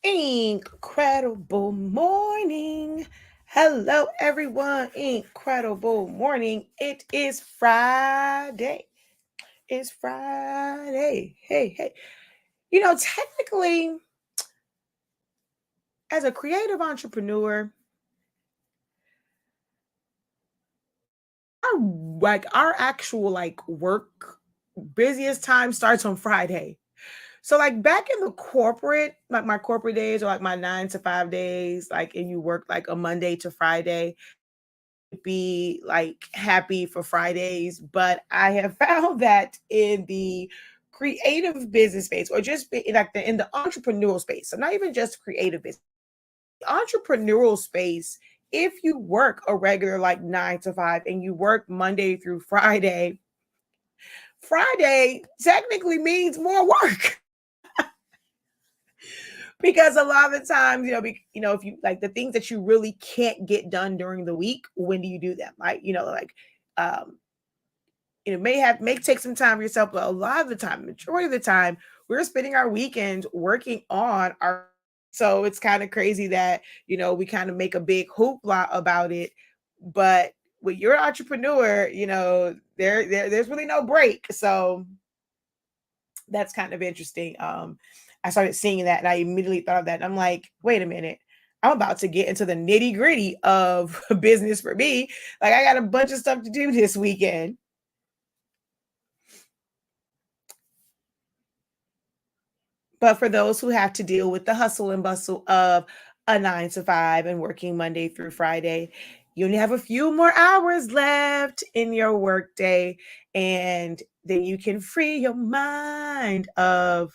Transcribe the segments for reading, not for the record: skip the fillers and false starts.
Incredible morning. Hello, everyone. Incredible morning. It is Friday. It's Friday. Hey, hey. Technically, as a creative entrepreneur, our actual work busiest time starts on Friday. So back in the corporate, like my corporate days or like my 9 to 5 days, and you work like a Monday to Friday, be like happy for Fridays. But I have found that in the creative business space, or just in the entrepreneurial space, so not even just creative business, entrepreneurial space, if you work a regular like 9 to 5 and you work Monday through Friday, Friday technically means more work. Because a lot of the times, if you like the things that you really can't get done during the week, when do you do them? Um, may take some time for yourself, but a lot of the time, majority of the time, we're spending our weekends working on our. So it's kind of crazy that we kind of make a big hoopla about it, but when you're an entrepreneur, there's really no break. So that's kind of interesting. I started seeing that and I immediately thought of that. And I'm like, wait a minute. I'm about to get into the nitty gritty of business for me. Like, I got a bunch of stuff to do this weekend. But for those who have to deal with the hustle and bustle of a 9 to 5 and working Monday through Friday, you only have a few more hours left in your workday. And then you can free your mind of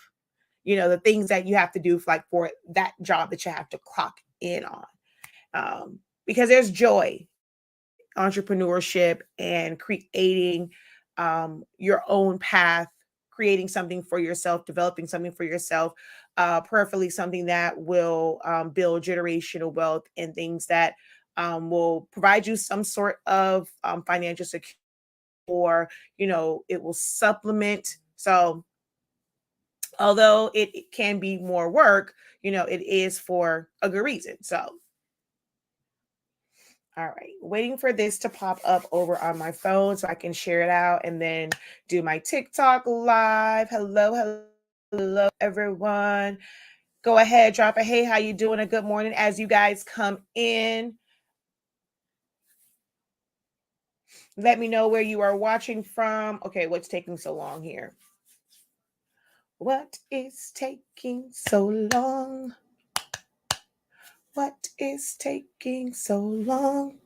the things that you have to do for that job that you have to clock in on. Because there's joy, entrepreneurship, and creating your own path, creating something for yourself, developing something for yourself, preferably something that will build generational wealth and things that will provide you some sort of financial security, or it will supplement. So although it can be more work, it is for a good reason. So, all right, waiting for this to pop up over on my phone so I can share it out and then do my TikTok live. Hello, hello, hello, everyone. Go ahead, drop a hey, how you doing? A good morning as you guys come in. Let me know where you are watching from. Okay, what's taking so long here? What is taking so long? What is taking so long?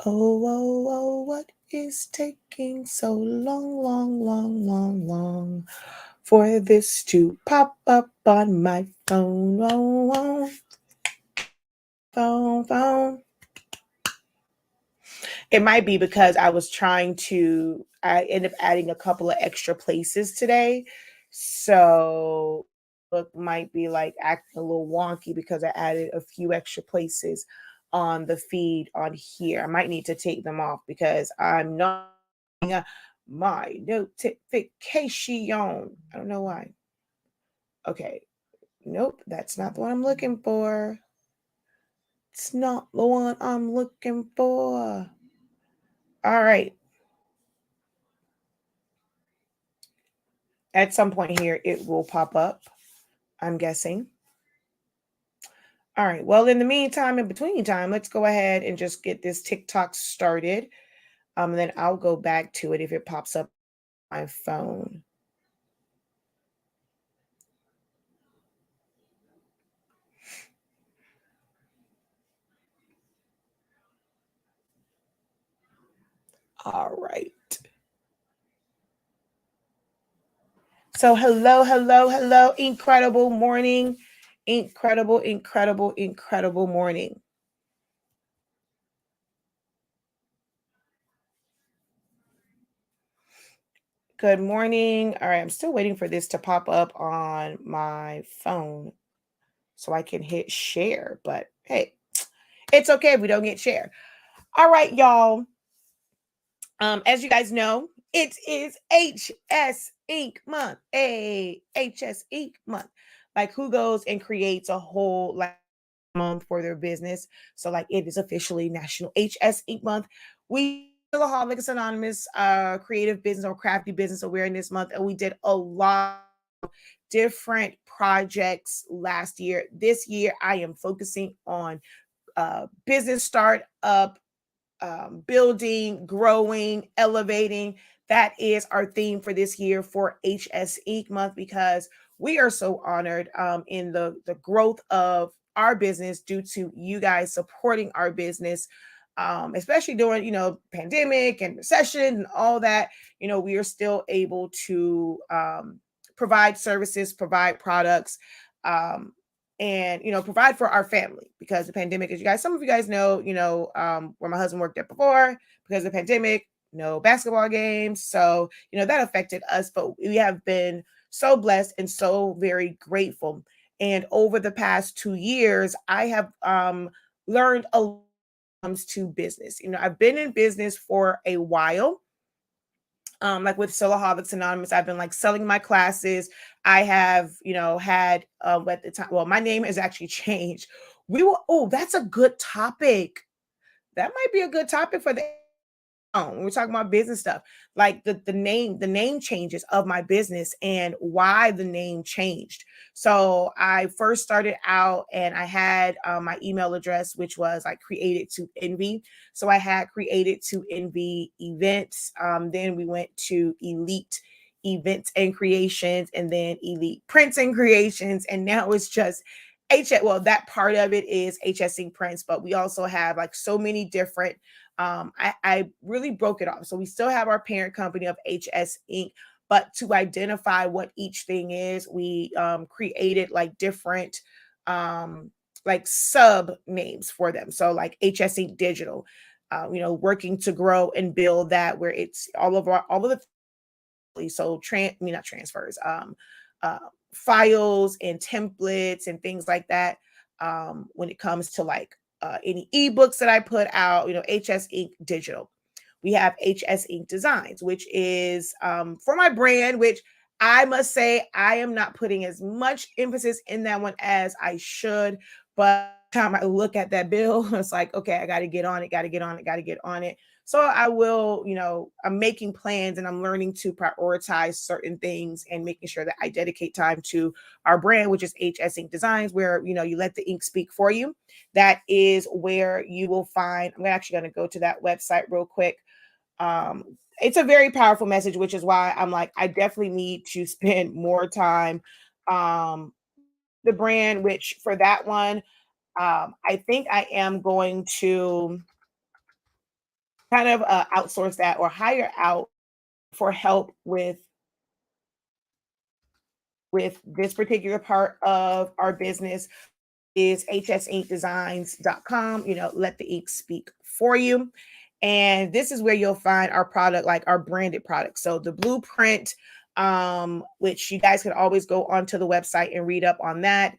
Oh, what is taking so long, long, long, long, long for this to pop up on my phone? Phone. It might be because I end up adding a couple of extra places today. So look might be like acting a little wonky because I added a few extra places on the feed on here. I might need to take them off because I'm not my notification. I don't know why. Okay. Nope, that's not the one I'm looking for. It's not the one I'm looking for. All right. At some point here, it will pop up, I'm guessing. All right. Well, in the meantime, in between time, let's go ahead and just get this TikTok started. And then I'll go back to it if it pops up on my phone. All right. So hello. Incredible morning. Incredible morning. Good morning. All right, I'm still waiting for this to pop up on my phone so I can hit share. But hey, it's okay if we don't get share. All right, y'all. As you guys know, it is HS Ink month. HS Ink month. Like who goes and creates a whole like month for their business. So like it is officially National HS Ink Month. We Alcoholics Anonymous creative business or crafty business awareness month, and we did a lot of different projects last year. This year I am focusing on business startup, building, growing, elevating. That is our theme for this year for HS Inc. Month, because we are so honored in the growth of our business due to you guys supporting our business, especially during, pandemic and recession and all that. We are still able to provide services, provide products, um, and provide for our family, because the pandemic, as you guys, some of you guys know, where my husband worked at before, because of the pandemic, no basketball games. So that affected us, but we have been so blessed and so very grateful. And over the past 2 years, I have learned a lot when it comes to business. I've been in business for a while, like with Solohovics Anonymous. I've been like selling my classes. I have, had at the time, well, my name has actually changed. That's a good topic. That might be a good topic for the when we're talking about business stuff, like the name changes of my business and why the name changed. So I first started out and I had my email address, which was like created to envy. So I had created to envy events. Then we went to elite events and creations, and then elite prints and creations, and now it's just well, that part of it is HSC prints, but we also have like so many different. I really broke it off. So we still have our parent company of HS Inc., but to identify what each thing is, we created like different like sub names for them. So like HS Inc. Digital, working to grow and build that, where it's all of the so not transfers, uh files and templates and things like that, when it comes to like any ebooks that I put out, HS Inc. Digital. We have HS Inc. Designs, which is for my brand, which I must say I am not putting as much emphasis in that one as I should. But time I look at that bill, it's like, okay, I got to get on it, got to get on it, got to get on it. So I will, I'm making plans and I'm learning to prioritize certain things and making sure that I dedicate time to our brand, which is HS Ink Designs, where, you let the ink speak for you. That is where you will find, I'm actually going to go to that website real quick. It's a very powerful message, which is why I'm like, I definitely need to spend more time, um, the brand, which for that one, I think I am going to kind of outsource that or hire out for help with this particular part of our business. Is hsinkdesigns.com. Let the ink speak for you. And this is where you'll find our product, like our branded product. So the blueprint, which you guys can always go onto the website and read up on that.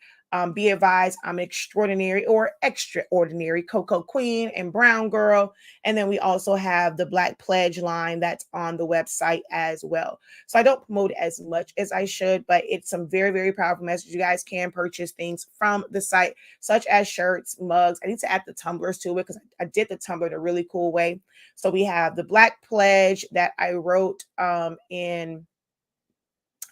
Be advised, I'm an extraordinary or extraordinary Cocoa Queen and Brown Girl. And then we also have the Black Pledge line that's on the website as well. So I don't promote it as much as I should, but it's some very, very powerful message. You guys can purchase things from the site, such as shirts, mugs. I need to add the tumblers to it because I did the tumbler in a really cool way. So we have the Black Pledge that I wrote in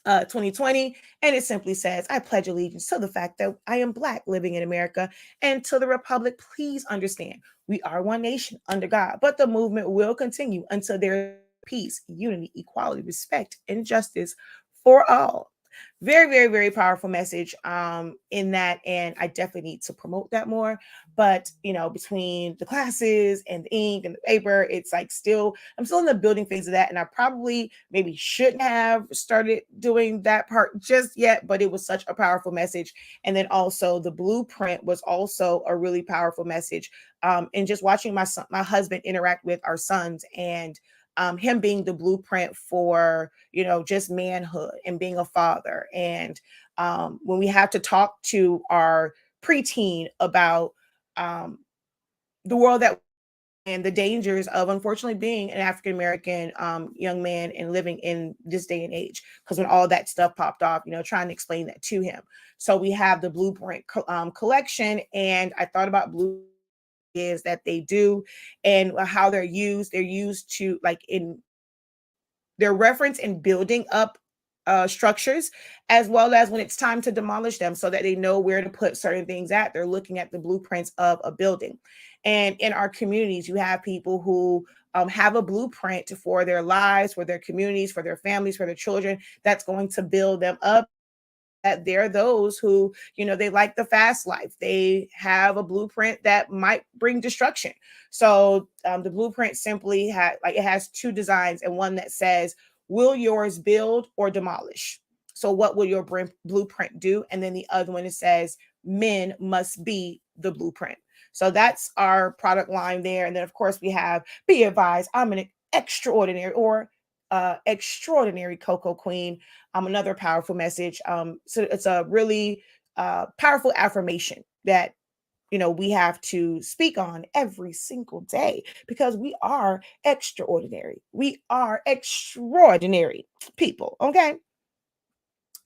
2020, and it simply says, I pledge allegiance to the fact that I am Black living in America and to the Republic. Please understand, we are one nation under God, but the movement will continue until there is peace, unity, equality, respect, and justice for all. Very, very, very powerful message in that. And I definitely need to promote that more. But, between the classes and the ink and the paper, it's like I'm still in the building phase of that. And I probably maybe shouldn't have started doing that part just yet, but it was such a powerful message. And then also the blueprint was also a really powerful message. And just watching my husband interact with our sons, and him being the blueprint for, just manhood and being a father. And when we have to talk to our preteen about the world that and the dangers of unfortunately being an African American young man and living in this day and age. Because when all that stuff popped off, trying to explain that to him. So we have the Blueprint collection, and I thought about blue is that they do and how they're used. They're used to like in their reference in building up structures, as well as when it's time to demolish them, so that they know where to put certain things at. They're looking at the blueprints of a building. And in our communities, you have people who have a blueprint for their lives, for their communities, for their families, for their children, that's going to build them up. That there are those who, they like the fast life. They have a blueprint that might bring destruction. So the blueprint simply it has two designs, and one that says, will yours build or demolish? So what will your blueprint do? And then the other one, it says, men must be the blueprint. So that's our product line there. And then of course we have, be advised, I'm an extraordinary or extraordinary cocoa queen. Another powerful message. So it's a really powerful affirmation that we have to speak on every single day, because we are extraordinary. We are extraordinary people. Okay.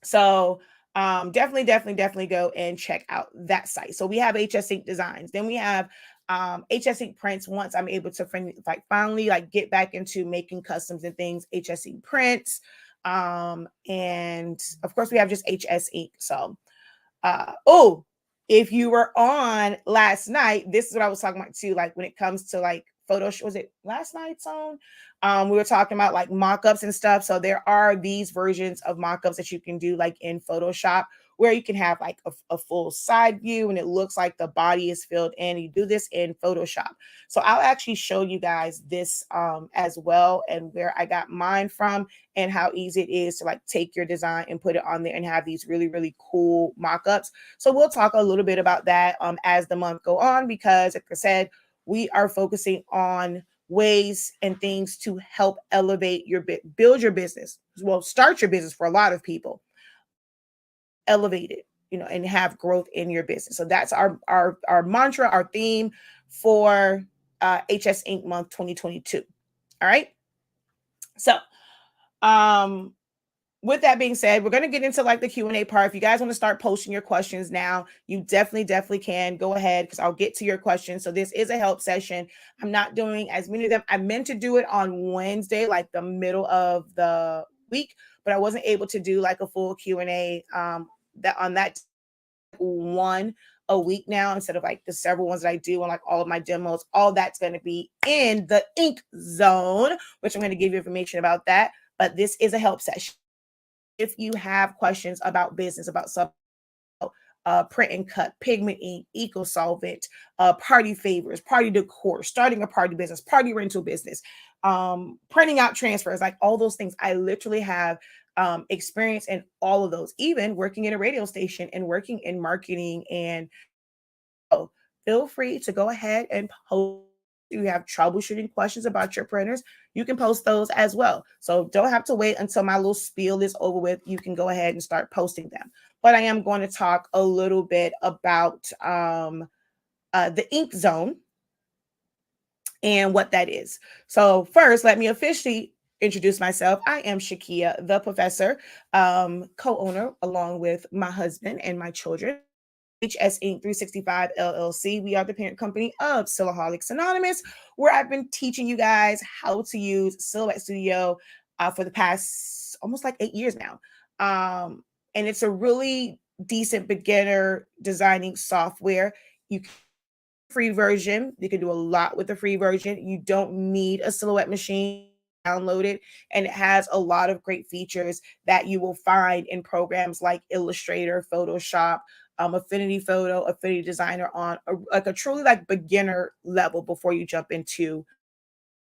So definitely go and check out that site. So we have HS Ink Designs. Then we have HS Ink Prints. Once I'm able to finally get back into making customs and things, HS Ink Prints. And of course we have just HS Ink. So if you were on last night, this is what I was talking about too. Like when it comes to photo, was it last night's on? We were talking about mock-ups and stuff. So there are these versions of mock-ups that you can do in Photoshop, where you can have a full side view and it looks like the body is filled in. You do this in Photoshop. So I'll actually show you guys this as well, and where I got mine from, and how easy it is to take your design and put it on there and have these really, really cool mock-ups. So we'll talk a little bit about that as the month go on, because like I said, we are focusing on ways and things to help elevate build your business. Well, start your business for a lot of people, elevate it, and have growth in your business. So that's our mantra, our theme for HS Ink Month 2022. All right. So, with that being said, we're going to get into the Q&A part. If you guys want to start posting your questions now, you definitely can go ahead, because I'll get to your questions. So this is a help session. I'm not doing as many of them. I meant to do it on Wednesday, the middle of the week, but I wasn't able to do a full Q&A that one a week now, instead of the several ones that I do on all of my demos. All that's going to be in the Ink Zone, which I'm going to give you information about that. But this is a help session. If you have questions about business, about something, print and cut, pigment ink, eco solvent, party favors, party decor, starting a party business, party rental business, printing out transfers, all those things, I literally have experience in all of those, even working in a radio station and working in marketing. And feel free to go ahead and post. You have troubleshooting questions about your printers, you can post those as well. So don't have to wait until my little spiel is over with. You can go ahead and start posting them. But I am going to talk a little bit about the Ink Zone and what that is. So first, let me officially introduce myself. I am Shakia, the professor, co-owner, along with my husband and my children, HS Inc. 365 LLC. We are the parent company of Silaholics Anonymous, where I've been teaching you guys how to use Silhouette Studio for the past almost 8 years now. And it's a really decent beginner designing software. You can free version. You can do a lot with the free version. You don't need a Silhouette machine. Download it, and it has a lot of great features that you will find in programs like Illustrator, Photoshop, Affinity Photo, Affinity Designer, on a truly beginner level before you jump into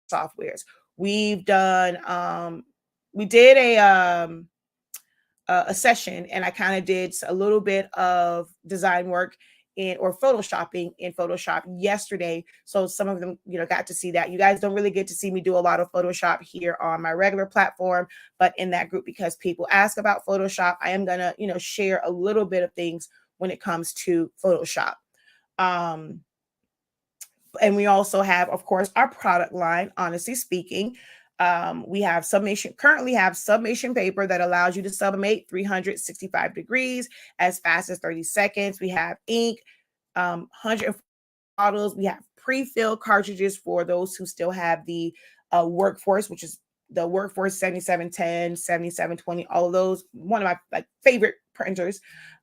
softwares. We did a session, and I kind of did a little bit of design work or photoshopping in Photoshop yesterday. So some of them, got to see that. You guys don't really get to see me do a lot of Photoshop here on my regular platform, but in that group, because people ask about Photoshop, I am gonna, share a little bit of things when it comes to Photoshop. But And we also have, of course, our product line, honestly speaking. We have currently have sublimation paper that allows you to sublimate 365 degrees as fast as 30 seconds. We have ink, 100 bottles. We have pre-filled cartridges for those who still have the workforce, which is the workforce 7710, 7720, all of those. One of my favorite printers.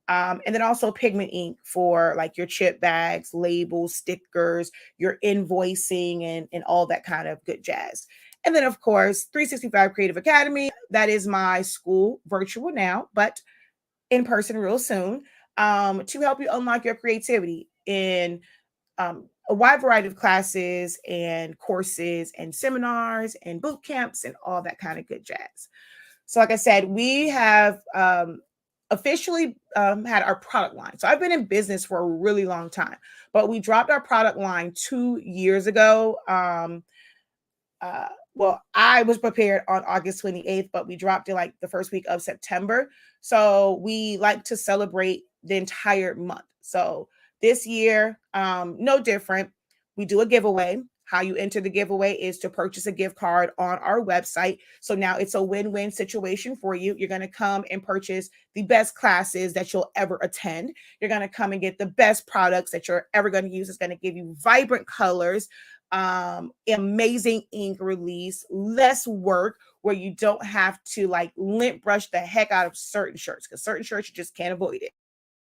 And then also pigment ink for like your chip bags, labels, stickers, your invoicing, and all that kind of good jazz. And then, of course, 365 Creative Academy. That is my school, virtual now, but in person real soon, to help you unlock your creativity in a wide variety of classes and courses and seminars and boot camps and all that kind of good jazz. So, like I said, we have officially had our product line. So I've been in business for a really long time, but we dropped our product line 2 years ago. Well, I was prepared on August 28th, but we dropped it like the first week of September. So we like to celebrate the entire month. So this year, no different. We do a giveaway. How you enter the giveaway is to purchase a gift card on our website. So now it's a win-win situation for you. You're going to come and purchase the best classes that you'll ever attend. You're going to come and get the best products that you're ever going to use. It's going to give you vibrant colors, amazing ink release, less work where you don't have to like lint brush the heck out of certain shirts, because certain shirts you just can't avoid it.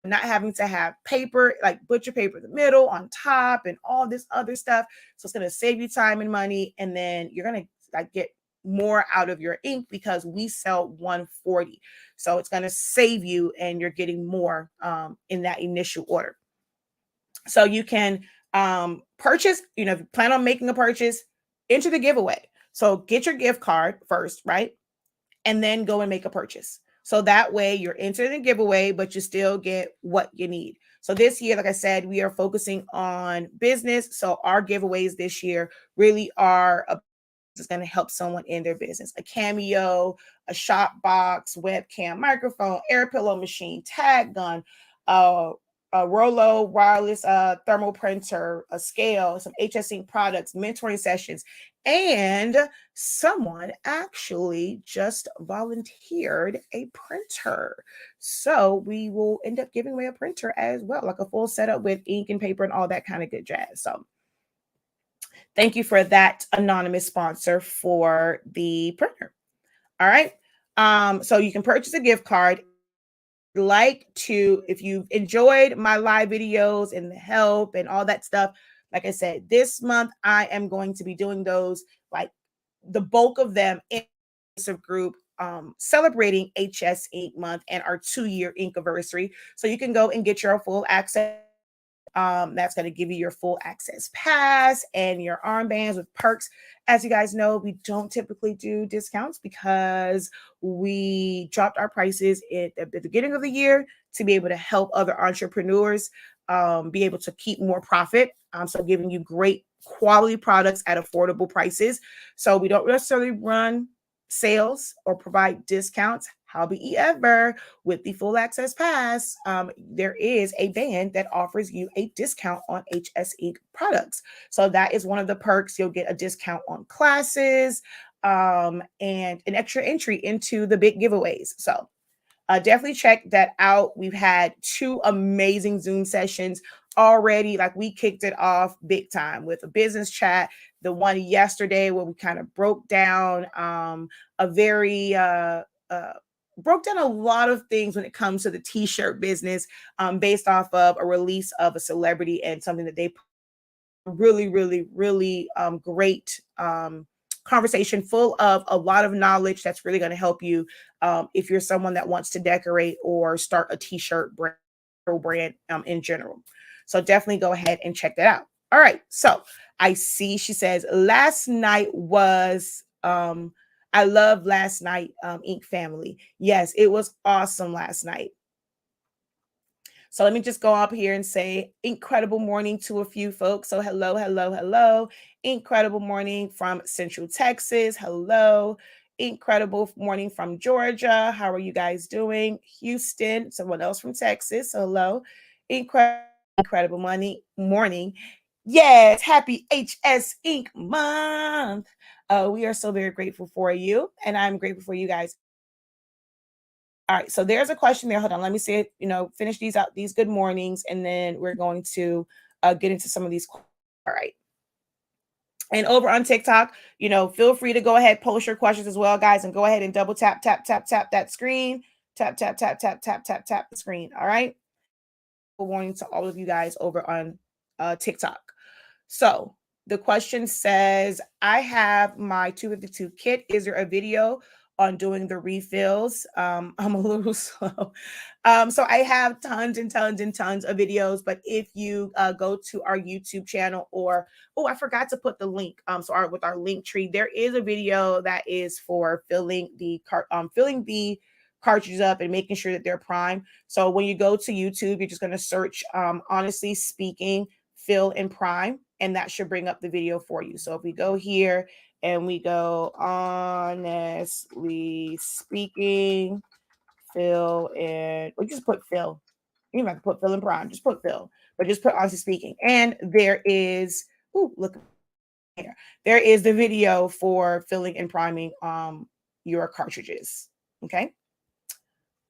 Not having to have paper, like butcher paper in the middle, on top, and all this other stuff. So it's going to save you time and money. And then you're going to like get more out of your ink because we sell 140. So it's going to save you and you're getting more in that initial order. So you can purchase, if you plan on making a purchase, enter the giveaway. So get your gift card first, right? And then go and make a purchase. So that way you're entering the giveaway, but you still get what you need. So this year, like I said, we are focusing on business. So our giveaways this year really are is going to help someone in their business. A cameo, a shop box, webcam, microphone, air pillow machine, tag gun, a Rollo wireless thermal printer, a scale, some HS Ink products, mentoring sessions, and someone actually just volunteered a printer. So we will end up giving away a printer as well, like a full setup with ink and paper and all that kind of good jazz. So thank you for that anonymous sponsor for the printer. All right. So you can purchase a gift card. If you've enjoyed my live videos and the help and all that stuff, like I said, this month I am going to be doing those, like the bulk of them in a group, celebrating HS Ink Month and our 2-year ink anniversary. So you can go and get your full access. That's going to give you your full access pass and your armbands with perks. As you guys know, we don't typically do discounts because we dropped our prices at the beginning of the year to be able to help other entrepreneurs be able to keep more profit. So giving you great quality products at affordable prices. So we don't necessarily run sales or provide discounts. However, with the full access pass, there is a band that offers you a discount on HS Ink products. So that is one of the perks. You'll get a discount on classes and an extra entry into the big giveaways. So definitely check that out. We've had 2 amazing Zoom sessions already. Like we kicked it off big time with a business chat. The one yesterday where we kind of broke down broke down a lot of things when it comes to the t-shirt business, based off of a release of a celebrity and something that they really, really, really great conversation full of a lot of knowledge that's really going to help you if you're someone that wants to decorate or start a t-shirt brand in general. So definitely go ahead and check that out. All right. So I see she says last night was I love last night, Ink family. Yes, it was awesome last night. So let me just go up here and say incredible morning to a few folks. So hello, hello, hello. Incredible morning from Central Texas. Hello. Incredible morning from Georgia. How are you guys doing? Houston, someone else from Texas. Hello. Incredible morning. Yes, happy HS Inc. month. We are so very grateful for you, and I'm grateful for you guys. All right, so there's a question there. Hold on, let me see it. Finish these out, these good mornings, and then we're going to get into some of these. All right. And over on TikTok, feel free to go ahead, post your questions as well, guys, and go ahead and double tap, tap, tap, tap that screen. Tap, tap, tap, tap, tap, tap, tap the screen. All right. A warning to all of you guys over on TikTok. So the question says, I have my 252 kit. Is there a video on doing the refills? I'm a little slow. So I have tons and tons and tons of videos, but if you go to our YouTube channel I forgot to put the link. With our link tree, there is a video that is for filling the cartridges up and making sure that they're prime. So when you go to YouTube, you're just going to search, honestly speaking, fill and prime, and that should bring up the video for you. So if we go here and we go honestly speaking, fill and we just put fill. You don't have to put fill and prime, just put fill, but just put honestly speaking. And there is, look here. There is the video for filling and priming your cartridges. Okay.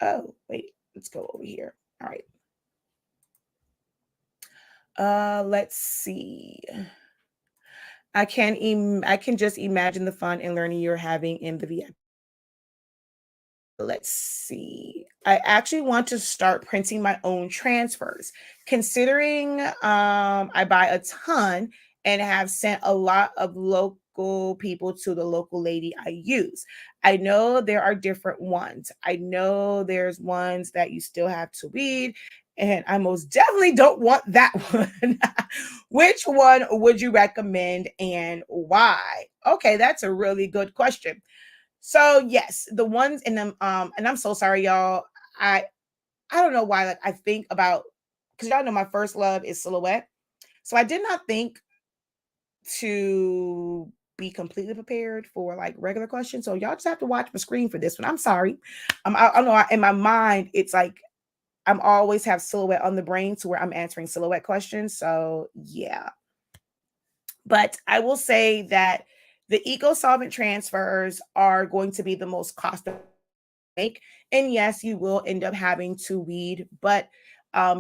Oh, wait, let's go over here. All right. Let's see. I can just imagine the fun and learning you're having in the VIP. Let's see. I actually want to start printing my own transfers. Considering I buy a ton and have sent a lot of local people to the local lady I use. I know there are different ones. I know there's ones that you still have to weed, and I most definitely don't want that one. Which one would you recommend and why? Okay, that's a really good question. So yes, the ones in them, and I'm so sorry, y'all. I don't know why, like I think about, because y'all know my first love is Silhouette. So I did not think to be completely prepared for like regular questions. So y'all just have to watch my screen for this one. I'm sorry. I know in my mind, it's like I'm always have Silhouette on the brain to where I'm answering Silhouette questions. So yeah. But I will say that the eco solvent transfers are going to be the most cost make. And yes, you will end up having to weed, but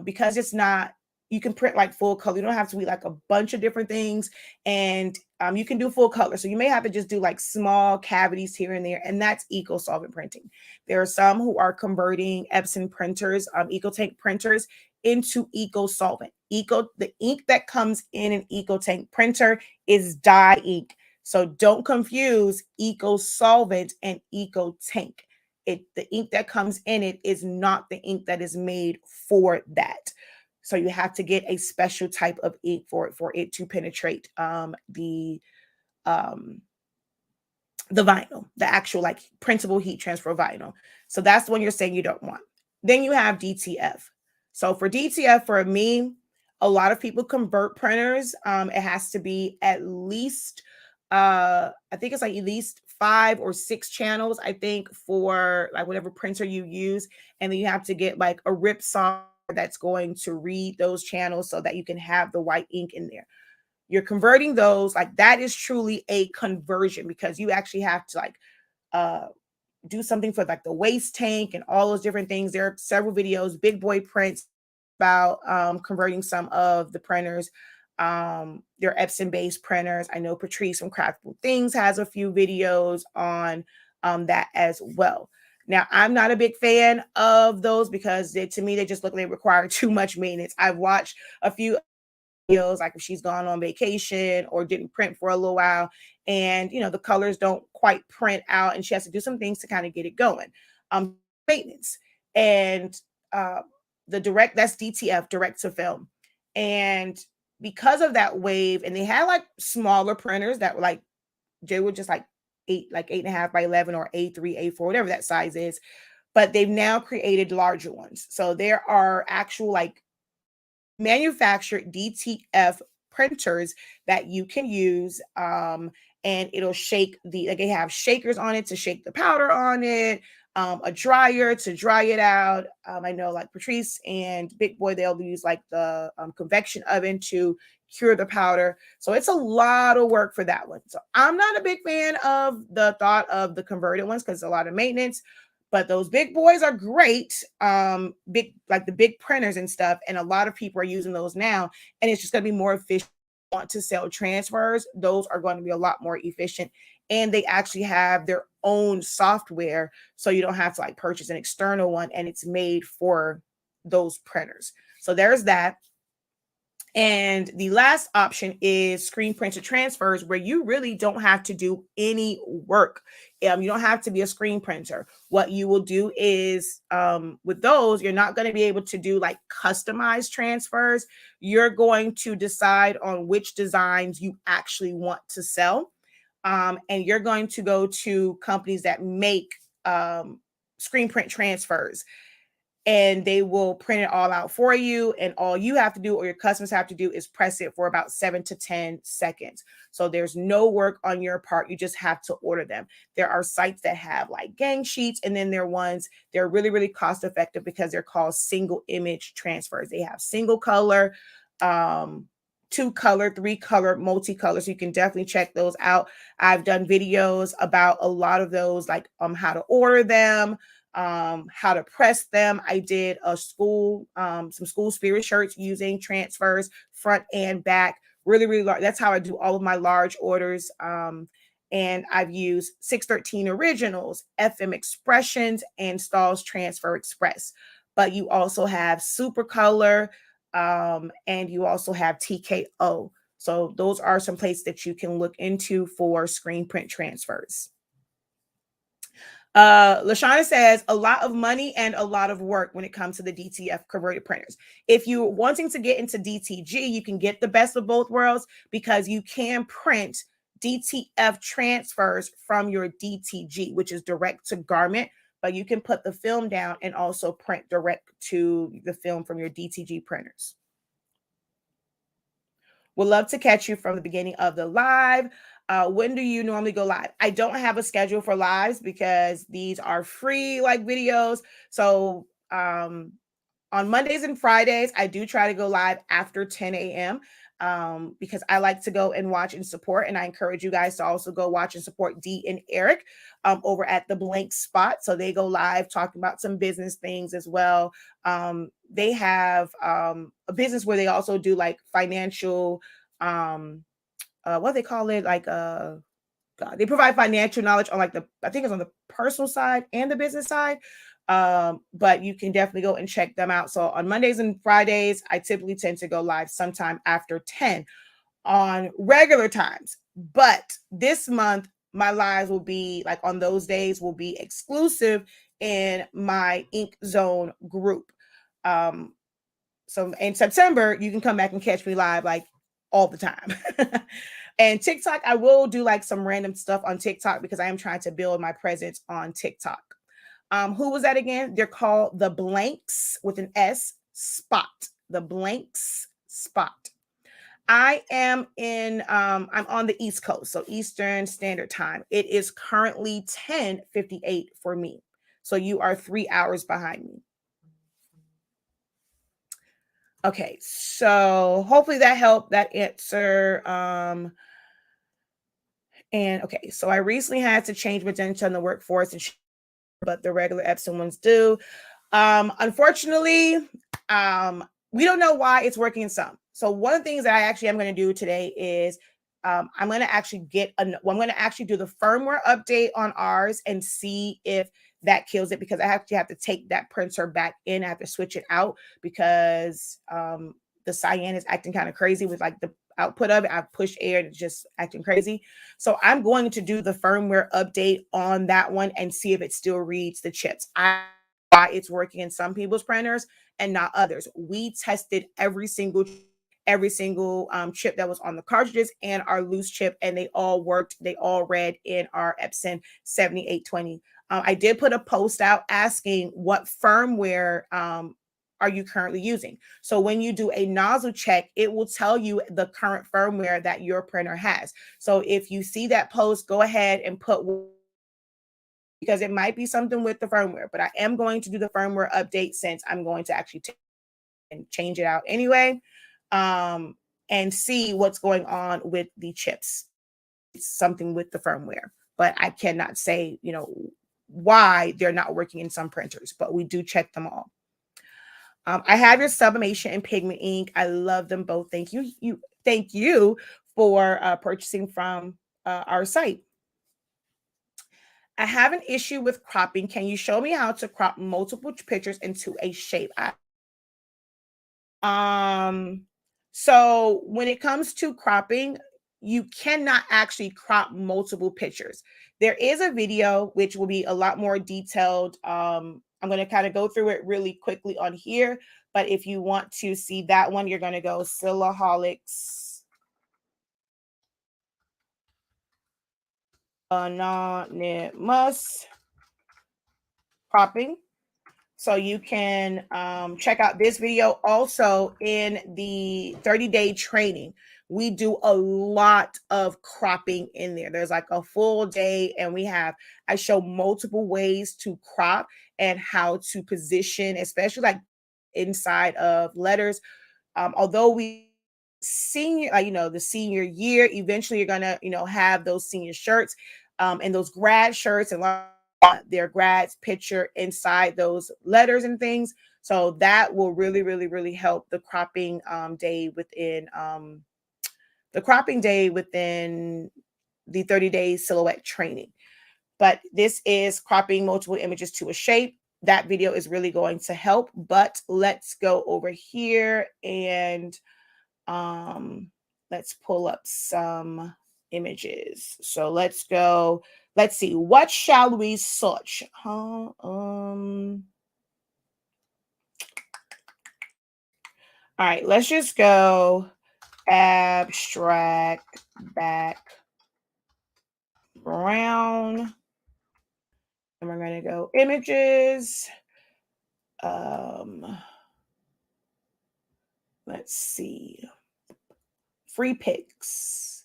because it's not, you can print like full color. You don't have to weed like a bunch of different things, and you can do full color. So you may have to just do like small cavities here and there, and that's eco solvent printing. There are some who are converting Epson printers, eco tank printers into eco solvent. The ink that comes in an eco tank printer is dye ink. So don't confuse eco solvent and eco tank. The ink that comes in it is not the ink that is made for that. So you have to get a special type of ink for it to penetrate um, the vinyl, the actual like printable heat transfer vinyl. So that's the one you're saying you don't want. Then you have DTF. So for DTF, for me, a lot of people convert printers. It has to be at least, I think it's like at least 5 or 6 channels, I think, for like whatever printer you use. And then you have to get like a rip software that's going to read those channels so that you can have the white ink in there. You're converting those, like that is truly a conversion, because you actually have to like uh do something for like the waste tank and all those different things. There are several videos, Big Boy Prints, about converting some of the printers. They're Epson based printers. I know Patrice from Craftful Things has a few videos on that as well. Now, I'm not a big fan of those because to me, they just look like they require too much maintenance. I've watched a few videos, like if she's gone on vacation or didn't print for a little while, and the colors don't quite print out, and she has to do some things to kind of get it going. Maintenance. And that's DTF, direct to film. And because of that wave, and they had like smaller printers that were like, they were just like 8.5 by 11 or A3, A4, whatever that size is. But they've now created larger ones. So there are actual like manufactured DTF printers that you can use, and it'll shake like they have shakers on it to shake the powder on it, a dryer to dry it out. I know like Patrice and Big Boy, they'll use like the convection oven to cure the powder. So it's a lot of work for that one. So I'm not a big fan of the thought of the converted ones because it's a lot of maintenance. But those big boys are great, big like the big printers and stuff. And a lot of people are using those now, and it's just going to be more efficient. Want to sell transfers, those are going to be a lot more efficient, and they actually have their own software, so you don't have to like purchase an external one, and it's made for those printers. So there's that. And the last option is screen printed transfers, where you really don't have to do any work. You don't have to be a screen printer. What you will do is with those, you're not going to be able to do like customized transfers. You're going to decide on which designs you actually want to sell. And you're going to go to companies that make screen print transfers, and they will print it all out for you. And all you have to do, or your customers have to do, is press it for about 7 to 10 seconds. So there's no work on your part. You just have to order them. There are sites that have like gang sheets, and then there are ones, they're really, really cost effective because they're called single image transfers. They have single color, 2-color, 3-color, multicolor. So you can definitely check those out. I've done videos about a lot of those, like how to order them, how to press them. I did a school, some school spirit shirts using transfers front and back. Really, really large. That's how I do all of my large orders. And I've used 613 Originals, FM Expressions, and Stahl's Transfer Express. But you also have Super Color, and you also have TKO. So those are some places that you can look into for screen print transfers. Lashana says a lot of money and a lot of work when it comes to the DTF converted printers. If you're wanting to get into DTG, you can get the best of both worlds because you can print DTF transfers from your DTG, which is direct to garment, but you can put the film down and also print direct to the film from your DTG printers. Would love to catch you from the beginning of the live. When do you normally go live? I don't have a schedule for lives because these are free like videos. So on Mondays and Fridays, I do try to go live after 10 a.m. Because I like to go and watch and support. And I encourage you guys to also go watch and support Dee and Eric over at the Blank Spot. So they go live talking about some business things as well. They have a business where they also do like financial, what they call it, like God, they provide financial knowledge on like I think it's on the personal side and the business side. But you can definitely go and check them out. So on Mondays and Fridays, I typically tend to go live sometime after 10 on regular times. But this month, my lives will be like on those days will be exclusive in my Ink Zone group. So in September, you can come back and catch me live like all the time. And TikTok, I will do like some random stuff on TikTok because I am trying to build my presence on TikTok. Who was that again? They're called the Blanks with an S Spot. The Blanks Spot. I am I'm on the East Coast, so Eastern Standard Time. It is currently 10:58 for me. So you are 3 hours behind me. Okay, so hopefully that helped that answer. And okay, so I recently had to change magenta in the workforce, but the regular Epson ones do. Unfortunately, we don't know why it's working in some. So one of the things that I actually am going to do today is I'm going to actually I'm going to actually do the firmware update on ours and see if that kills it, because I actually have to take that printer back in. I have to switch it out because the cyan is acting kind of crazy with like the output of it. I've pushed air and it's just acting crazy. So I'm going to do the firmware update on that one and see if it still reads the chips. Why it's working in some people's printers and not others. We tested every single chip that was on the cartridges and our loose chip, and they all worked. They all read in our Epson 7820. I did put a post out asking what firmware are you currently using. So when you do a nozzle check, it will tell you the current firmware that your printer has. So if you see that post, go ahead and put, because it might be something with the firmware, but I am going to do the firmware update since I'm going to actually change it out anyway. and see what's going on with the chips. It's something with the firmware, but I cannot say, why they're not working in some printers, but we do check them all. I have your sublimation and pigment ink. I love them both. Thank you. Thank you for purchasing from our site. I have an issue with cropping. Can you show me how to crop multiple pictures into a shape? So when it comes to cropping, you cannot actually crop multiple pictures. There is a video which will be a lot more detailed. I'm going to kind of go through it really quickly on here, but if you want to see that one, you're going to go Silaholics Anonymous cropping. So you can check out this video. Also, in the 30-day training, we do a lot of cropping in there. There's like a full day, and I show multiple ways to crop and how to position, especially like inside of letters. Although we senior, the senior year, eventually you're gonna, have those senior shirts, and those grad shirts, and their grad's picture inside those letters and things. So that will really, really, really help the cropping day within the 30-day silhouette training. But this is cropping multiple images to a shape. That video is really going to help. But let's go over here and let's pull up some images. So let's go. Let's see. What shall we search? All right. Let's just go abstract background. And we're going to go images. Let's see. Free pics.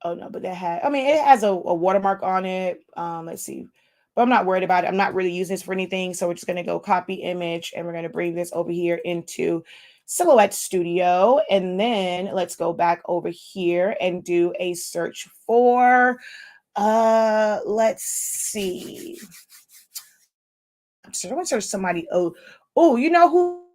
Oh no, but it has a watermark on it. Let's see. But I'm not worried about it. I'm not really using this for anything. So we're just going to go copy image, and we're going to bring this over here into Silhouette Studio. And then let's go back over here and do a search for, let's see. So I'm going to search somebody. Oh, you know who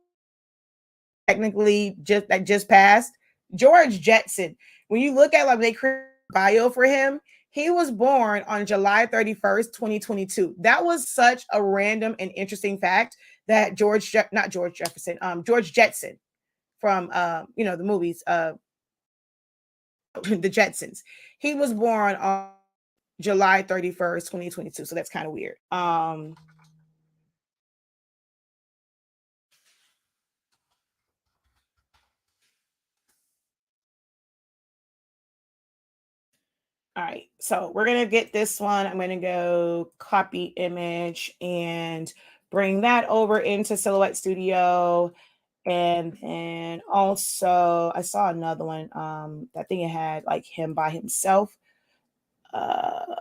technically just passed? George Jetson. When you look at, like, they create a bio for him, he was born on July 31st, 2022. That was such a random and interesting fact that George Jetson from the movies, the Jetsons. He was born on July 31st, 2022. So that's kind of weird. All right, so we're going to get this one. I'm going to go copy image and bring that over into Silhouette Studio. And then also, I saw another one. I think it had like him by himself. All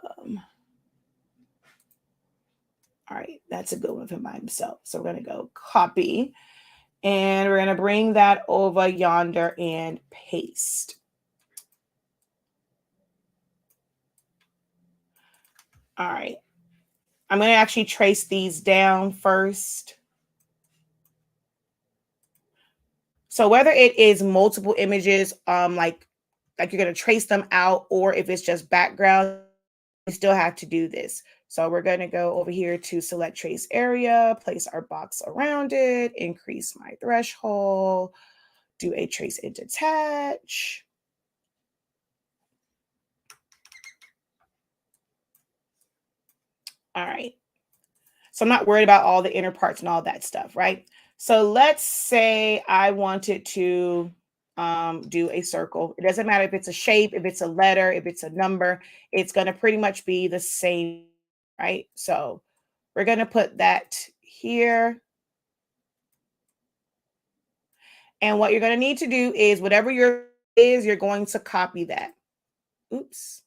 right, that's a good one of him by himself. So we're going to go copy, and we're going to bring that over yonder and paste. All right. I'm going to actually trace these down first. So whether it is multiple images, like you're going to trace them out, or if it's just background, we still have to do this. So we're going to go over here to select trace area, place our box around it, increase my threshold, do a trace and detach. All right. So I'm not worried about all the inner parts and all that stuff, right? So let's say I wanted to do a circle. It doesn't matter if it's a shape, if it's a letter, if it's a number, it's going to pretty much be the same, right? So we're going to put that here. And what you're going to need to do is whatever you're going to copy that. Oops.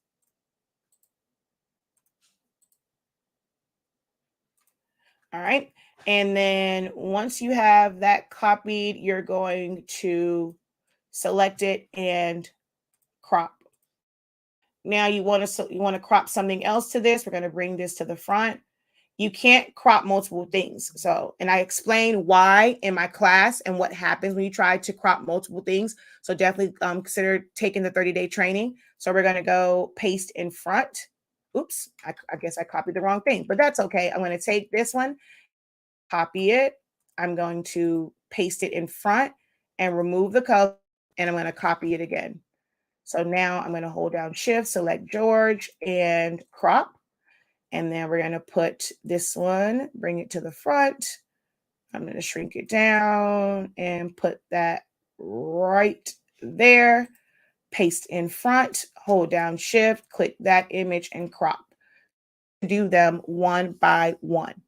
All right. And then once you have that copied, you're going to select it, and crop. Now you want to crop something else to this. We're going to bring this to the front. You can't crop multiple things. So, and I explained why in my class and what happens when you try to crop multiple things. So definitely consider taking the 30-day training. So we're going to go paste in front. Oops, I guess I copied the wrong thing, but that's okay. I'm going to take this one, copy it. I'm going to paste it in front and remove the color, and I'm going to copy it again. So now I'm going to hold down Shift, select George, and crop. And then we're going to put this one, bring it to the front. I'm going to shrink it down and put that right there. Paste in front, hold down Shift, click that image and crop. Do them one by one.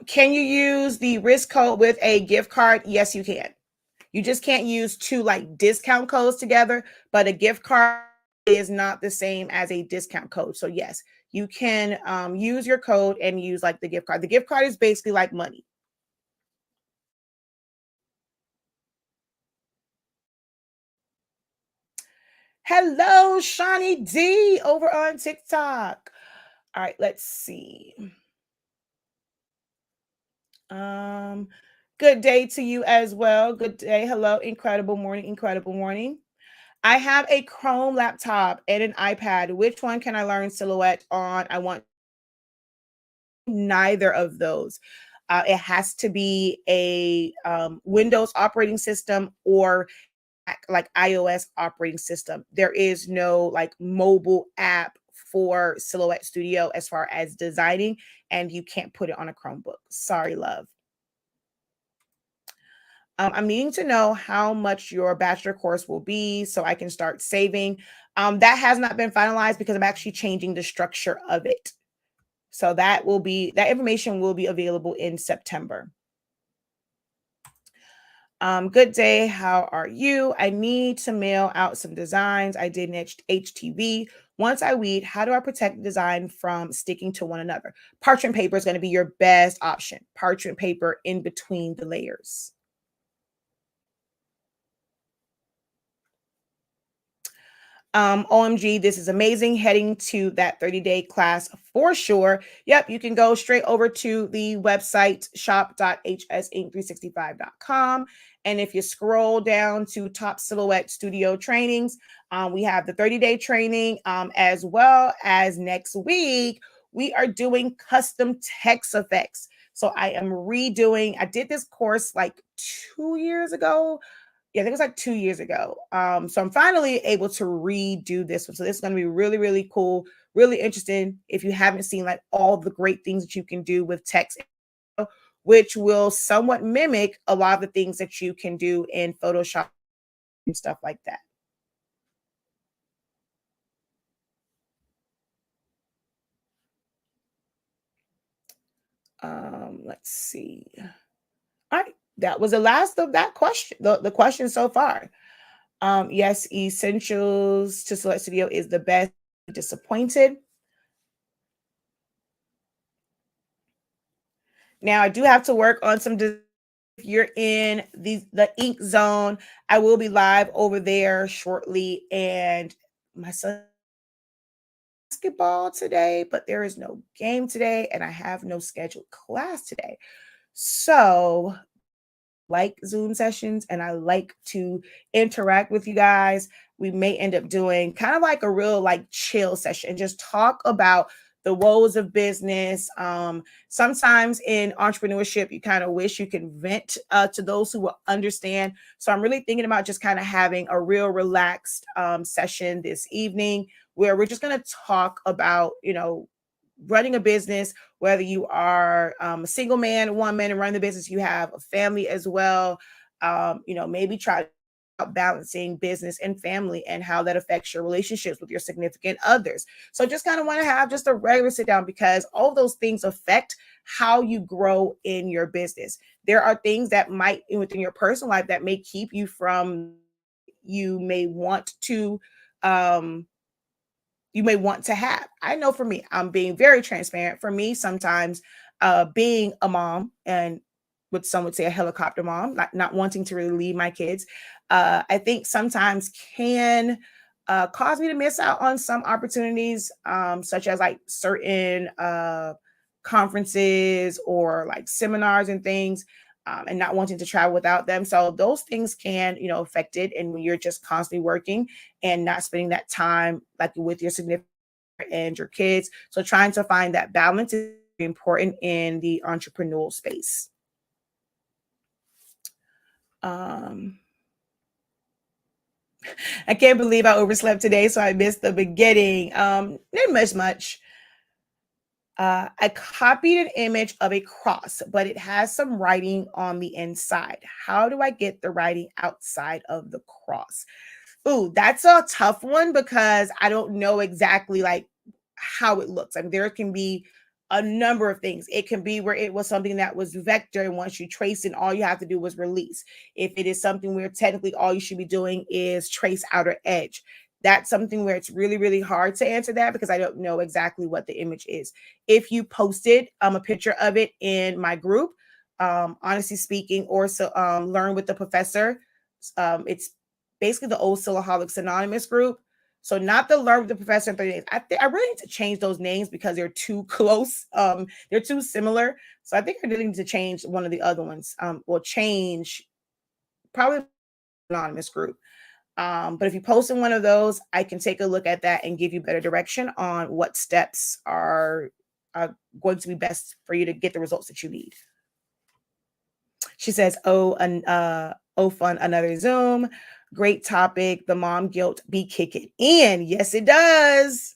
Can you use the risk code with a gift card? Yes, you can. You just can't use two like discount codes together, but a gift card is not the same as a discount code. So yes, you can use your code and use like the gift card. The gift card is basically like money. Hello, Shawnee D over on TikTok. All right, let's see. Um, good day to you as well. Good day. Hello, incredible morning, incredible morning. I have a Chrome laptop and an iPad. Which one can I learn Silhouette on? I want neither of those. It has to be a Windows operating system or like iOS operating system. There is no like mobile app for Silhouette Studio as far as designing, and you can't put it on a Chromebook. Sorry, love. I'm needing to know how much your bachelor course will be so I can start saving. That has not been finalized because I'm actually changing the structure of it. So that information will be available in September. Good day. How are you? I need to mail out some designs. I did an HTV. Once I weed, how do I protect the design from sticking to one another? Parchment paper is going to be your best option. Parchment paper in between the layers. OMG, this is amazing. Heading to that 30-day class for sure. Yep, you can go straight over to the website shop.hsinc365.com. And if you scroll down to Top Silhouette Studio Trainings, we have the 30-day training as well as next week. We are doing custom text effects. So I am redoing, I did this course like 2 years ago. Yeah, I think it was like 2 years ago. So I'm finally able to redo this one. So this is going to be really, really cool, really interesting. If you haven't seen like all the great things that you can do with text, which will somewhat mimic a lot of the things that you can do in Photoshop and stuff like that. Let's see. All right, that was the last of that question. The question so far. Yes, Essentials to Select Studio is the best. Disappointed. Now I do have to work on some. If you're in the ink zone, I will be live over there shortly. And my son basketball today, but there is no game today, and I have no scheduled class today. So like Zoom sessions and I like to interact with you guys. We may end up doing kind of like a real like chill session and just talk about the woes of business. Sometimes in entrepreneurship, you kind of wish you can vent to those who will understand. So I'm really thinking about just kind of having a real relaxed session this evening where we're just going to talk about, running a business, whether you are a single man, woman, and running the business, you have a family as well. Maybe try balancing business and family and how that affects your relationships with your significant others. So just kind of want to have just a regular sit down because all those things affect how you grow in your business. There are things that might within your personal life that may keep you from you may want to um have. I know for me, I'm being very transparent. For me, sometimes being a mom, and what some would say a helicopter mom, not wanting to really leave my kids, I think sometimes can cause me to miss out on some opportunities, such as like certain conferences or like seminars and things, and not wanting to travel without them. So those things can, affect it. And when you're just constantly working and not spending that time like with your significant and your kids. So trying to find that balance is important in the entrepreneurial space. Um, I can't believe I overslept today, so I missed the beginning. Didn't miss much. I copied an image of a cross, but it has some writing on the inside. How do I get the writing outside of the cross? Ooh, that's a tough one because I don't know exactly like how it looks. I mean, there can be a number of things. It can be where it was something that was vector, and once you trace it, all you have to do was release. If it is something where technically all you should be doing is trace outer edge, that's something where it's really, really hard to answer that because I don't know exactly what the image is. If you posted a picture of it in my group, honestly speaking, or so learn with the professor. It's basically the old Silaholics Anonymous group. So not the Learn with the Professor in 30 Days. I really need to change those names because they're too close. They're too similar. So I think I really need to change one of the other ones. Or change probably anonymous group. But if you post in one of those, I can take a look at that and give you better direction on what steps are going to be best for you to get the results that you need. She says, oh, fun, another Zoom. Great topic. The mom guilt be kicking in. Yes, it does.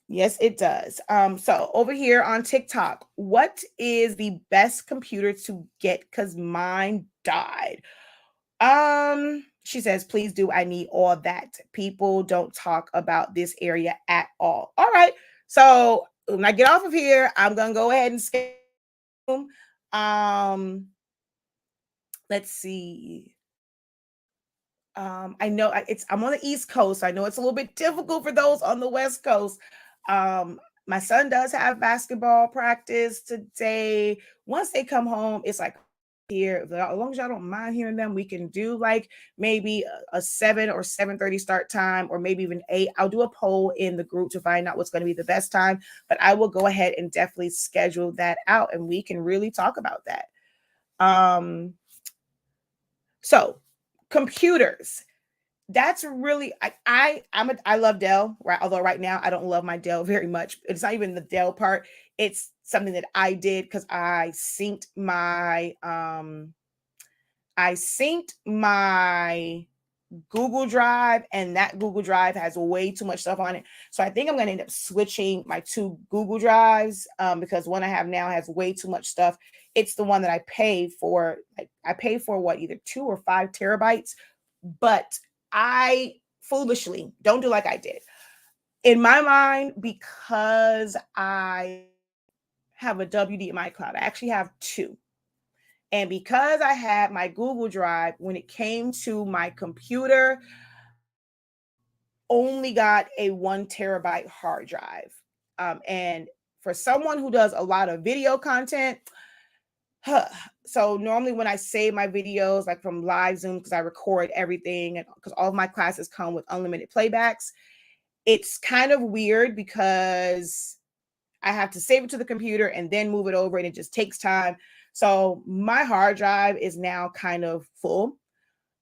Yes, it does. So over here on TikTok, what is the best computer to get? Because mine died. She says, please do. I need all that. People don't talk about this area at all. All right. So when I get off of here, I'm gonna go ahead and skip. Um, let's see. I know I'm on the East Coast. So I know it's a little bit difficult for those on the West Coast. My son does have basketball practice today. Once they come home, it's like here. As long as y'all don't mind hearing them, we can do like maybe a 7 or 7:30 start time, or maybe even 8. I'll do a poll in the group to find out what's going to be the best time. But I will go ahead and definitely schedule that out, and we can really talk about that. So computers. That's really I love Dell, right? Although right now I don't love my Dell very much. It's not even the Dell part. It's something that I did because I synced my Google Drive, and that Google Drive has way too much stuff on it. So I think I'm going to end up switching my 2 Google Drives, because one I have now has way too much stuff. It's the one that I pay for. Like, I pay for what, either 2 or 5 terabytes, but I foolishly don't do like I did. In my mind, because I have a WD cloud, I actually have 2. And because I had my Google Drive, when it came to my computer, only got a 1 terabyte hard drive. And for someone who does a lot of video content, so normally when I save my videos, like from live Zoom, because I record everything, and because all of my classes come with unlimited playbacks, it's kind of weird because I have to save it to the computer and then move it over, and it just takes time. So my hard drive is now kind of full.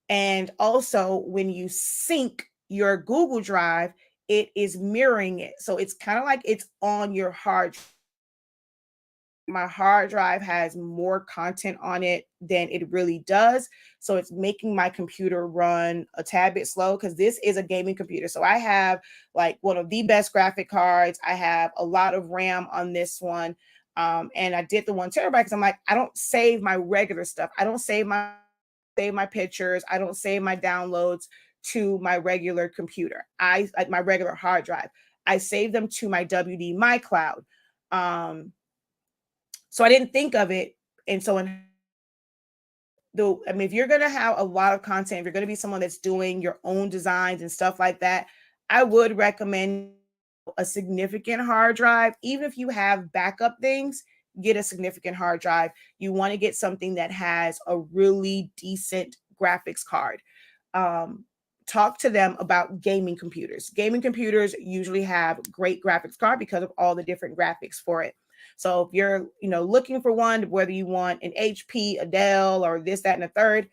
And also, when you sync your Google Drive, it is mirroring it. So it's kind of like it's on your hard drive. My hard drive has more content on it than it really does. So it's making my computer run a tad bit slow, because this is a gaming computer. So I have like one of the best graphic cards. I have a lot of RAM on this one. And I did the 1 terabyte because I'm like, I don't save my regular stuff. I don't save my pictures. I don't save my downloads to my regular computer. I like my regular hard drive. I save them to my WD My Cloud. So I didn't think of it. And so if you're going to have a lot of content, if you're going to be someone that's doing your own designs and stuff like that, I would recommend a significant hard drive. Even if you have backup things, get a significant hard drive. You want to get something that has a really decent graphics card. Um, Talk to them about gaming computers. Gaming computers usually have great graphics card because of all the different graphics for it. So if you're, looking for one, whether you want an HP, a Dell, or this, that, and a third,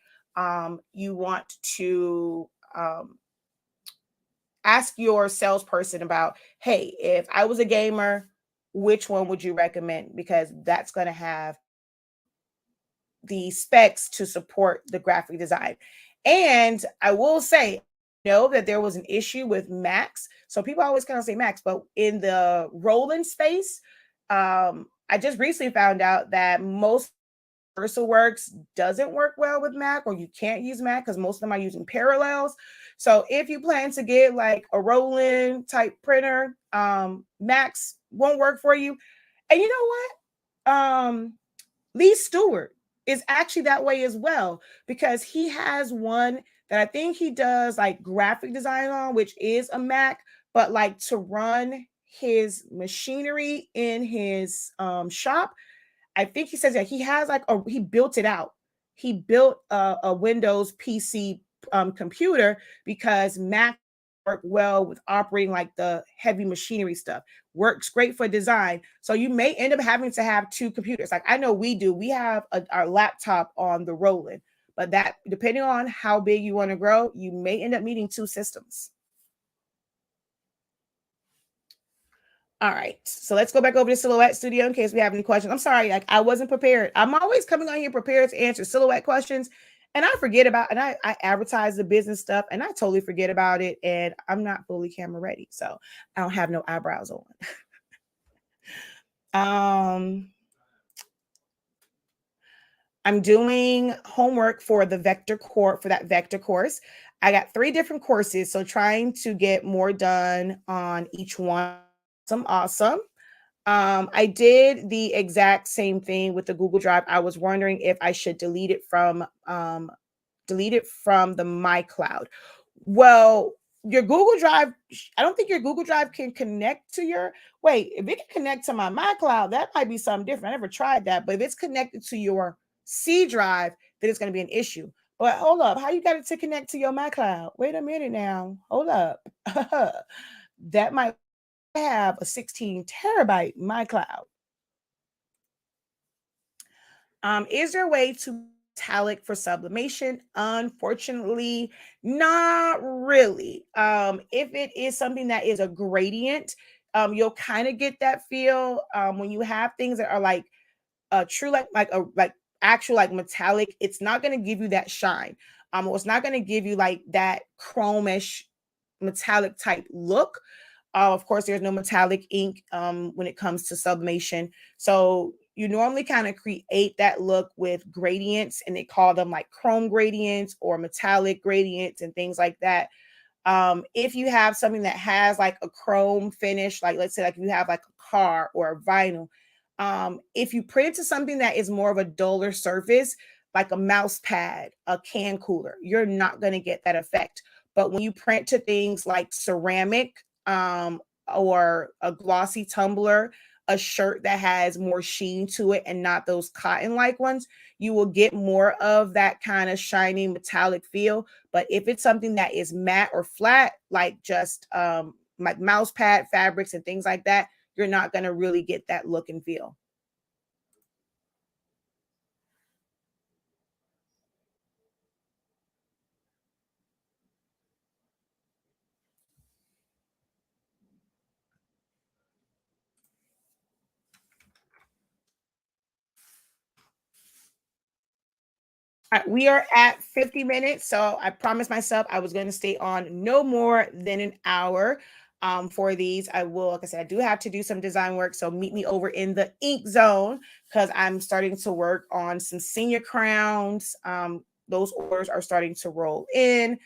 you want to ask your salesperson about, hey, if I was a gamer, which one would you recommend? Because that's going to have the specs to support the graphic design. And I will say, know that there was an issue with Macs. So people always kind of say Macs, but in the Roland space, I just recently found out that most VersaWorks doesn't work well with Mac, or you can't use Mac because most of them are using Parallels. So if you plan to get like a Roland type printer, Macs won't work for you. And you know what? Lee Stewart is actually that way as well, because he has one that I think he does like graphic design on, which is a Mac, but like to run his machinery in his shop, I think he says that he has like he built it out. He built a Windows PC computer because Mac work well with operating like the heavy machinery stuff. Works great for design. So you may end up having to have two computers. Like I know we do. We have our laptop on the Roland, but that depending on how big you want to grow, you may end up needing two systems. All right, so let's go back over to Silhouette Studio in case we have any questions. I'm sorry, like I wasn't prepared. I'm always coming on here prepared to answer Silhouette questions, and I forget about, and I advertise the business stuff, and I totally forget about it, and I'm not fully camera ready, so I don't have no eyebrows on. I'm doing homework for the vector course, for that vector course. I got 3 different courses, so trying to get more done on each one. Awesome. I did the exact same thing with the Google Drive. I was wondering if I should delete it from the My Cloud. Well, your Google Drive, I don't think your Google Drive can connect to your, wait, if it can connect to my Cloud, that might be something different. I never tried that, but if it's connected to your C drive, then it's going to be an issue. But hold up, how you got it to connect to your My Cloud? Wait a minute now. Hold up. That might have a 16 terabyte My Cloud. Is there a way to metallic for sublimation? Unfortunately, not really. If it is something that is a gradient, you'll kind of get that feel when you have things that are like true, like actual like metallic. It's not going to give you that shine. It's not going to give you like that chromish metallic type look. Of course, there's no metallic ink when it comes to sublimation. So you normally kind of create that look with gradients, and they call them like chrome gradients or metallic gradients and things like that. If you have something that has like a chrome finish, like let's say like you have like a car or a vinyl, if you print it to something that is more of a duller surface, like a mouse pad, a can cooler, you're not going to get that effect. But when you print to things like ceramic, or a glossy tumbler, a shirt that has more sheen to it and not those cotton like ones, you will get more of that kind of shiny metallic feel. But if it's something that is matte or flat, like just like mouse pad fabrics and things like that, you're not going to really get that look and feel. We are at 50 minutes, so I promised myself I was going to stay on no more than an hour. For these, I will, like I said, I do have to do some design work, so meet me over in the ink zone because I'm starting to work on some senior crowns. Those orders are starting to roll in.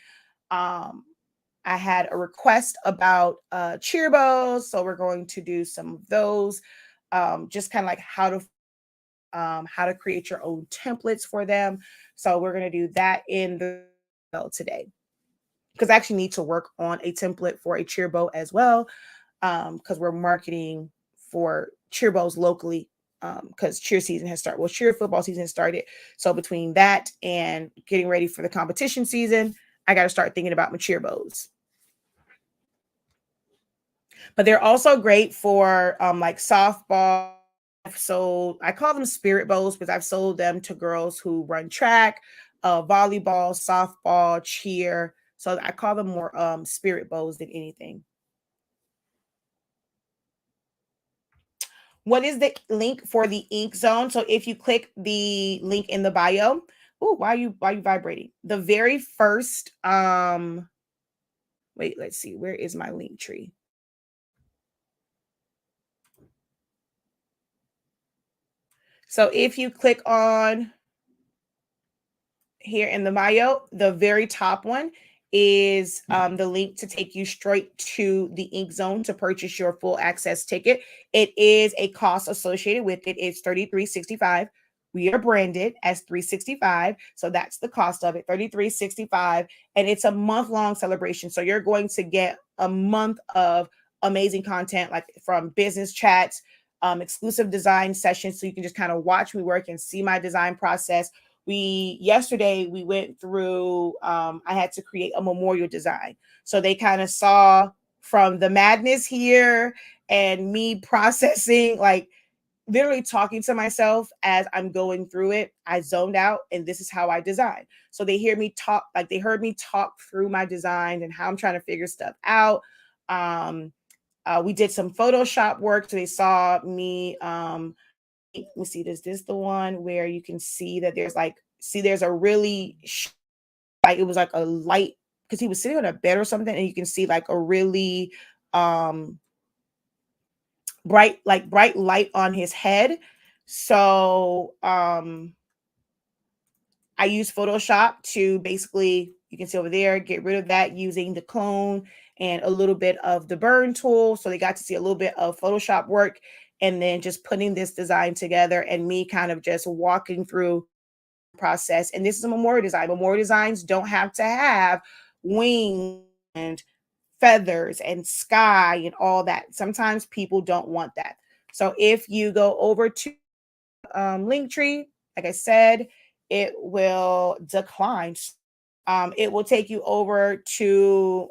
Um, I had a request about cheer bows, so we're going to do some of those. Just kind of like how to create your own templates for them. So we're going to do that in the today because I actually need to work on a template for a cheer bow as well. because we're marketing for cheer bowls locally, because cheer season has started. Well, cheer football season has started. So between that and getting ready for the competition season, I got to start thinking about my cheer bows. But they're also great for like softball. So I call them spirit bows because I've sold them to girls who run track, volleyball, softball, cheer. So I call them more spirit bows than anything. What is the link for the ink zone? So if you click the link in the bio, oh, why are you vibrating? The very first wait, let's see, where is my link tree? So if you click on here in the bio, the very top one is the link to take you straight to the Ink Zone to purchase your full access ticket. It is a cost associated with it. It's $33.65. We are branded as 365, so that's the cost of it, $33.65, and it's a month-long celebration. So you're going to get a month of amazing content, like from business chats, exclusive design sessions, so you can just kind of watch me work and see my design process. Yesterday we went through, I had to create a memorial design, so they kind of saw from the madness here and me processing, like literally talking to myself as I'm going through it. I zoned out, and this is how I design. So they hear me talk, like they heard me talk through my design and how I'm trying to figure stuff out. We did some Photoshop work, so they saw me let me see, is this the one where you can see that there's a really like, it was like a light, because he was sitting on a bed or something, and you can see like a really um bright light on his head. So I use Photoshop to basically, you can see over there, get rid of that using the clone and a little bit of the burn tool. So they got to see a little bit of Photoshop work, and then just putting this design together and me kind of just walking through the process. And this is a memorial design. Memorial designs don't have to have wings and feathers and sky and all that. Sometimes people don't want that. So if you go over to Linktree, like I said, it will decline. It will take you over to,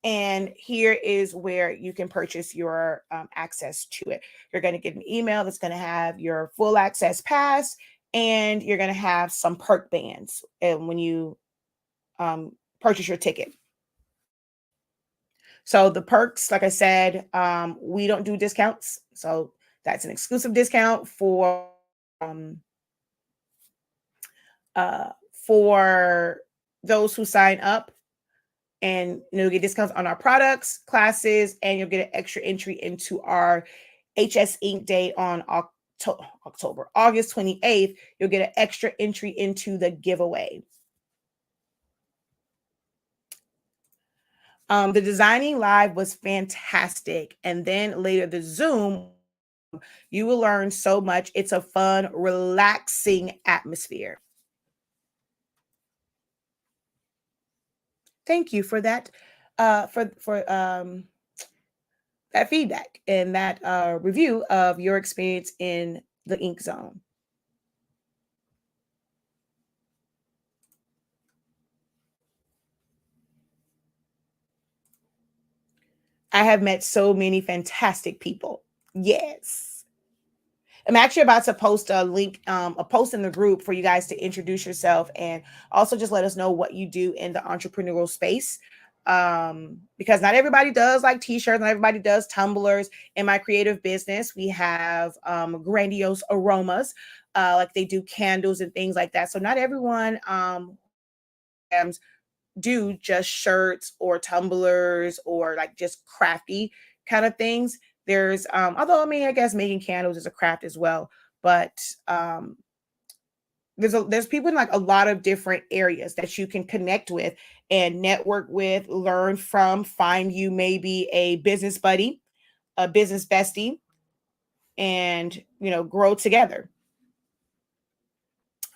and here is where you can purchase your access to it. You're going to get an email that's going to have your full access pass, and you're going to have some perk bands. And when you purchase your ticket, so the perks, like I said, we don't do discounts. So that's an exclusive discount um, for those who sign up, and you'll get discounts on our products, classes, and you'll get an extra entry into our HS Ink Day on August 28th. You'll get an extra entry into the giveaway. The designing live was fantastic, and then later the Zoom, you will learn so much. It's a fun, relaxing atmosphere. Thank you for that, for that feedback and that review of your experience in the Ink Zone. I have met so many fantastic people. Yes. I'm actually about to post a link, a post in the group for you guys to introduce yourself, and also just let us know what you do in the entrepreneurial space. Because not everybody does like t-shirts, not everybody does tumblers. In my creative business, we have grandiose aromas, like they do candles and things like that. So not everyone do just shirts or tumblers or like just crafty kind of things. There's although I mean, I guess making candles is a craft as well, but there's people in like a lot of different areas that you can connect with and network with, learn from, find you maybe a business buddy, a business bestie, and grow together.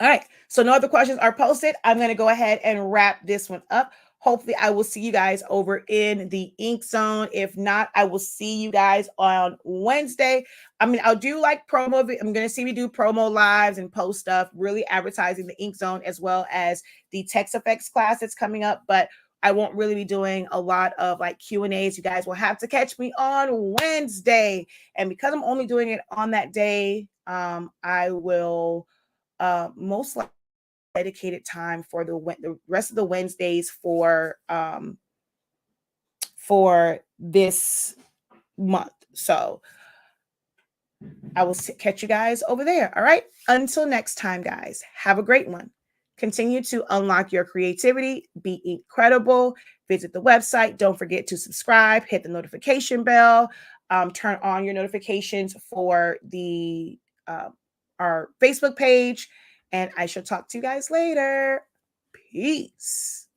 All right. So no other questions are posted. I'm going to go ahead and wrap this one up. Hopefully, I will see you guys over in the Ink Zone. If not, I will see you guys on Wednesday. I mean, I'll do like promo. I'm going to see me do promo lives and post stuff, really advertising the Ink Zone as well as the text effects class that's coming up. But I won't really be doing a lot of like Q&As. You guys will have to catch me on Wednesday. And because I'm only doing it on that day, I will most likely dedicated time for the rest of the Wednesdays for this month. So I will catch you guys over there. All right. Until next time, guys, have a great one. Continue to unlock your creativity, be incredible. Visit the website. Don't forget to subscribe, hit the notification bell, turn on your notifications for the our Facebook page. And I shall talk to you guys later. Peace.